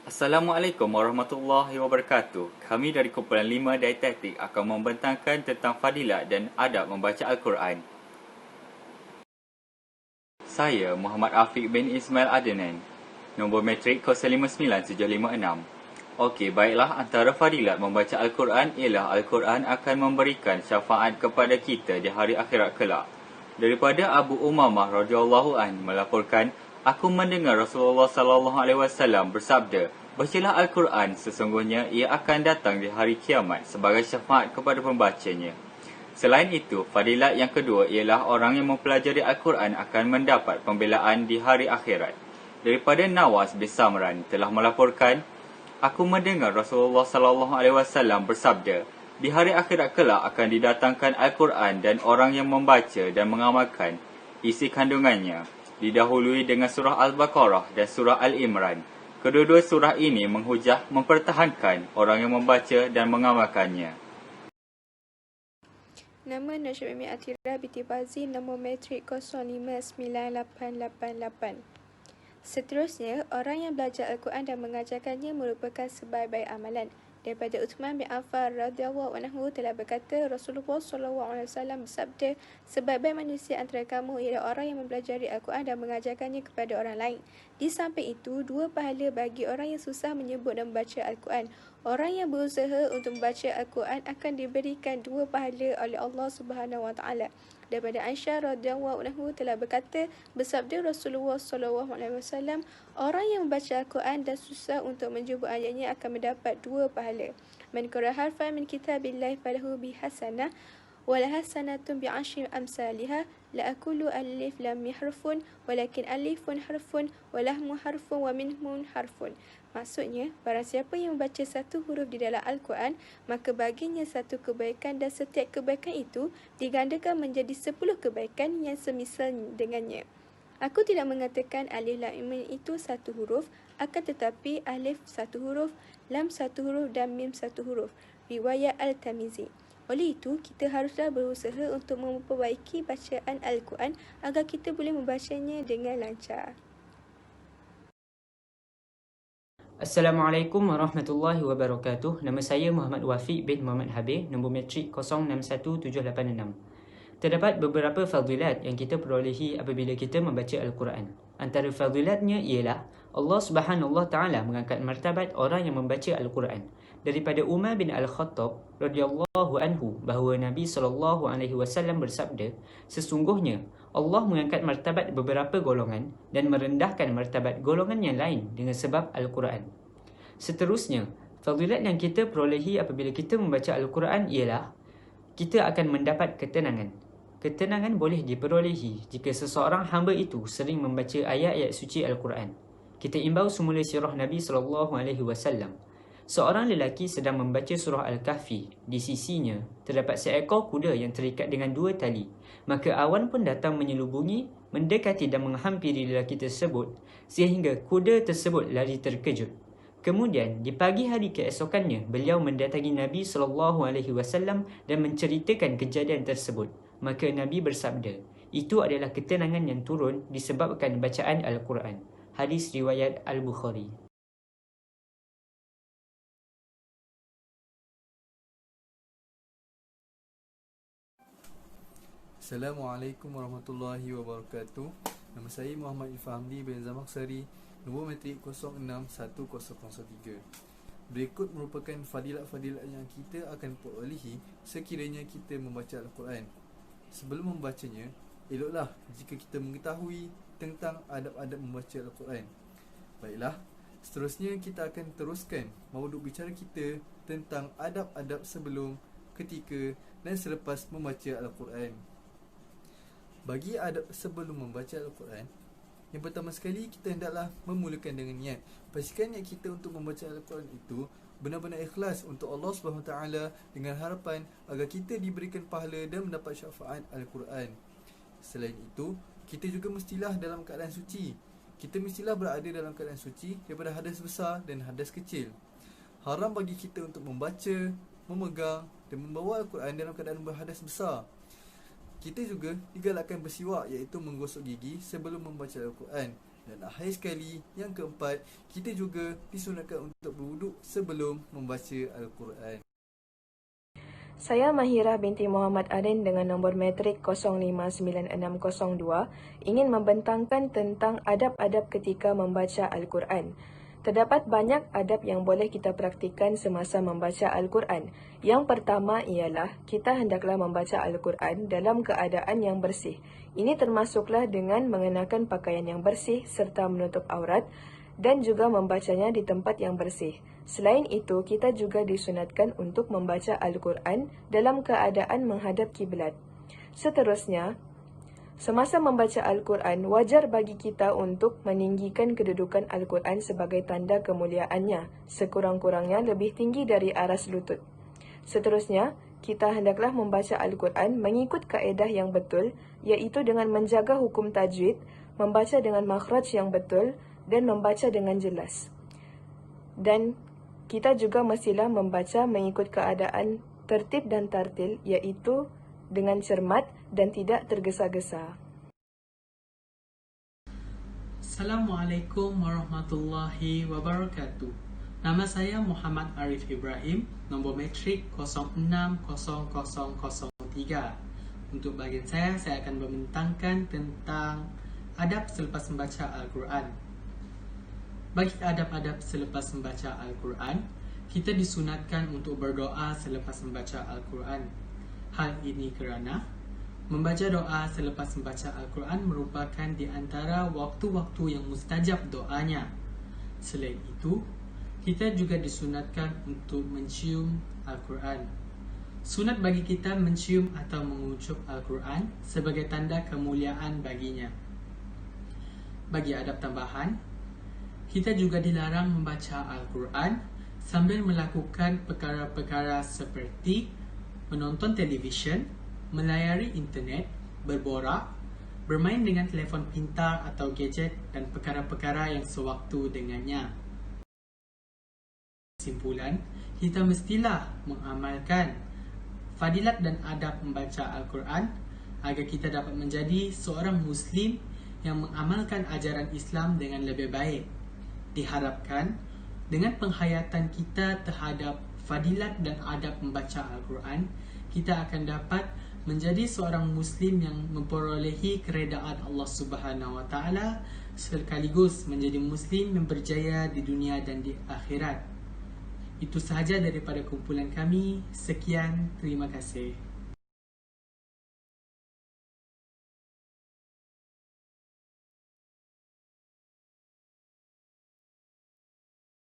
Assalamualaikum warahmatullahi wabarakatuh. Kami dari kumpulan 5 Dietetik akan membentangkan tentang fadilat dan adab membaca Al-Quran. Saya Muhammad Afiq bin Ismail Adnan. Nombor metrik 059756. Okey, baiklah, antara fadilat membaca Al-Quran ialah Al-Quran akan memberikan syafaat kepada kita di hari akhirat kelak. Daripada Abu Umamah radhiyallahu an melaporkan, aku mendengar Rasulullah sallallahu alaihi wasallam bersabda, "Bacalah Al-Quran, sesungguhnya ia akan datang di hari kiamat sebagai syafaat kepada pembacanya." Selain itu, fadilat yang kedua ialah orang yang mempelajari Al-Quran akan mendapat pembelaan di hari akhirat. Daripada Nawas bin Samran telah melaporkan, aku mendengar Rasulullah sallallahu alaihi wasallam bersabda, di hari akhirat kelak akan didatangkan Al-Quran dan orang yang membaca dan mengamalkan isi kandungannya didahului dengan surah Al-Baqarah dan surah Al-Imran. Kedua-dua surah ini menghujah mempertahankan orang yang membaca dan mengamalkannya. Nama Najib Umi Atira binti Bazin, nombor metrik 059888. Seterusnya, orang yang belajar Al-Quran dan mengajarkannya merupakan sebaik-baik amalan. Daripada Uthman bin Affan radhiyallahu anhu telah berkata, Rasulullah SAW bersabda, sebaik-baik manusia antara kamu ialah orang yang mempelajari Al-Quran dan mengajarkannya kepada orang lain. Di samping itu, 2 pahala bagi orang yang susah menyebut dan membaca Al-Quran. Orang yang berusaha untuk membaca Al-Quran akan diberikan 2 pahala oleh Allah Subhanahu Wa Taala. Daripada Aisyah radhiyallahu anha telah berkata, bersabda Rasulullah SAW, orang yang membaca Al-Quran dan susah untuk menyebut ayatnya akan mendapat 2 pahala. Man qara harfan min kitabillahi falahu bihasanah wala hasanatun bi'ashri amsalihah la aqulu alif lam harfun walakin alifun harfun wa lahmu harfun wa minhum harfun. Maksudnya, barang siapa yang membaca satu huruf di dalam Al-Quran, maka baginya satu kebaikan dan setiap kebaikan itu digandakan menjadi 10 kebaikan yang semisal dengannya. Aku tidak mengatakan alif lam mim itu satu huruf, akan tetapi alif satu huruf, lam satu huruf dan mim satu huruf. Riwayat Al-Tamizi. Oleh itu, kita haruslah berusaha untuk memperbaiki bacaan Al-Quran agar kita boleh membacanya dengan lancar. Assalamualaikum warahmatullahi wabarakatuh. Nama saya Muhammad Wafiq bin Muhammad Habib, nombor metrik 061786. Terdapat beberapa fadilat yang kita perolehi apabila kita membaca Al-Quran. Antara fadilatnya ialah Allah Subhanahu Wa Taala mengangkat martabat orang yang membaca Al-Quran. Daripada Umar bin Al-Khattab radhiyallahu anhu bahawa Nabi SAW bersabda, sesungguhnya Allah mengangkat martabat beberapa golongan dan merendahkan martabat golongan yang lain dengan sebab Al-Quran. Seterusnya, fadilat yang kita perolehi apabila kita membaca Al-Quran ialah kita akan mendapat ketenangan. Ketenangan boleh diperolehi jika seseorang hamba itu sering membaca ayat-ayat suci Al-Quran. Kita imbau semula sirah Nabi SAW. Seorang lelaki sedang membaca surah Al-Kahfi. Di sisinya terdapat seekor kuda yang terikat dengan 2 tali. Maka awan pun datang menyelubungi, mendekati dan menghampiri lelaki tersebut sehingga kuda tersebut lari terkejut. Kemudian di pagi hari keesokannya beliau mendatangi Nabi SAW dan menceritakan kejadian tersebut. Maka Nabi bersabda, itu adalah ketenangan yang turun disebabkan bacaan Al-Quran. Hadis riwayat Al-Bukhari. Assalamualaikum warahmatullahi wabarakatuh. Nama saya Muhammad Ifhamdi bin Zamaksari, nombor metrik 061003. Berikut merupakan fadilat-fadilat yang kita akan perolehi sekiranya kita membaca Al-Quran. Sebelum membacanya, eloklah jika kita mengetahui tentang adab-adab membaca Al-Quran. Baiklah, seterusnya kita akan teruskan mauduk bicara kita tentang adab-adab sebelum, ketika dan selepas membaca Al-Quran. Bagi adab sebelum membaca Al-Quran, yang pertama sekali kita hendaklah memulakan dengan niat. Pastikan niat kita untuk membaca Al-Quran itu benar-benar ikhlas untuk Allah SWT dengan harapan agar kita diberikan pahala dan mendapat syafaat Al-Quran. Selain itu, kita juga mestilah dalam keadaan suci. Kita mestilah berada dalam keadaan suci daripada hadas besar dan hadas kecil. Haram bagi kita untuk membaca, memegang dan membawa Al-Quran dalam keadaan berhadas besar. Kita juga digalakkan bersiwak, iaitu menggosok gigi sebelum membaca Al-Quran. Dan akhir sekali, yang keempat, kita juga disunatkan untuk berwuduk sebelum membaca Al-Quran. Saya Mahirah binti Muhammad Aden dengan nombor matrik 059602 ingin membentangkan tentang adab-adab ketika membaca Al-Quran. Terdapat banyak adab yang boleh kita praktikan semasa membaca Al-Quran. Yang pertama ialah kita hendaklah membaca Al-Quran dalam keadaan yang bersih. Ini termasuklah dengan mengenakan pakaian yang bersih serta menutup aurat dan juga membacanya di tempat yang bersih. Selain itu, kita juga disunatkan untuk membaca Al-Quran dalam keadaan menghadap kiblat. Seterusnya, semasa membaca Al-Quran, wajar bagi kita untuk meninggikan kedudukan Al-Quran sebagai tanda kemuliaannya, sekurang-kurangnya lebih tinggi dari aras lutut. Seterusnya, kita hendaklah membaca Al-Quran mengikut kaedah yang betul, iaitu dengan menjaga hukum tajwid, membaca dengan makhraj yang betul, dan membaca dengan jelas. Dan kita juga mestilah membaca mengikut keadaan tertib dan tartil, iaitu dengan cermat dan tidak tergesa-gesa. Assalamualaikum warahmatullahi wabarakatuh. Nama saya Muhammad Arif Ibrahim, nombor matrik 060003. Untuk bahagian saya akan membentangkan tentang adab selepas membaca Al-Quran. Bagi adab-adab selepas membaca Al-Quran, kita disunatkan untuk berdoa selepas membaca Al-Quran. Hal ini kerana membaca doa selepas membaca Al-Quran merupakan di antara waktu-waktu yang mustajab doanya. Selain itu, kita juga disunatkan untuk mencium Al-Quran. Sunat bagi kita mencium atau mengucup Al-Quran sebagai tanda kemuliaan baginya. Bagi adab tambahan, kita juga dilarang membaca Al-Quran sambil melakukan perkara-perkara seperti menonton televisyen, melayari internet, berborak, bermain dengan telefon pintar atau gadget dan perkara-perkara yang sewaktu dengannya. Kesimpulan, kita mestilah mengamalkan fadilat dan adab membaca Al-Quran agar kita dapat menjadi seorang Muslim yang mengamalkan ajaran Islam dengan lebih baik. Diharapkan dengan penghayatan kita terhadap fadilat dan adab membaca Al-Quran, kita akan dapat menjadi seorang Muslim yang memperolehi keredaan Allah Subhanahu Wa Taala sekaligus menjadi Muslim yang berjaya di dunia dan di akhirat. Itu sahaja daripada kumpulan kami. Sekian, terima kasih.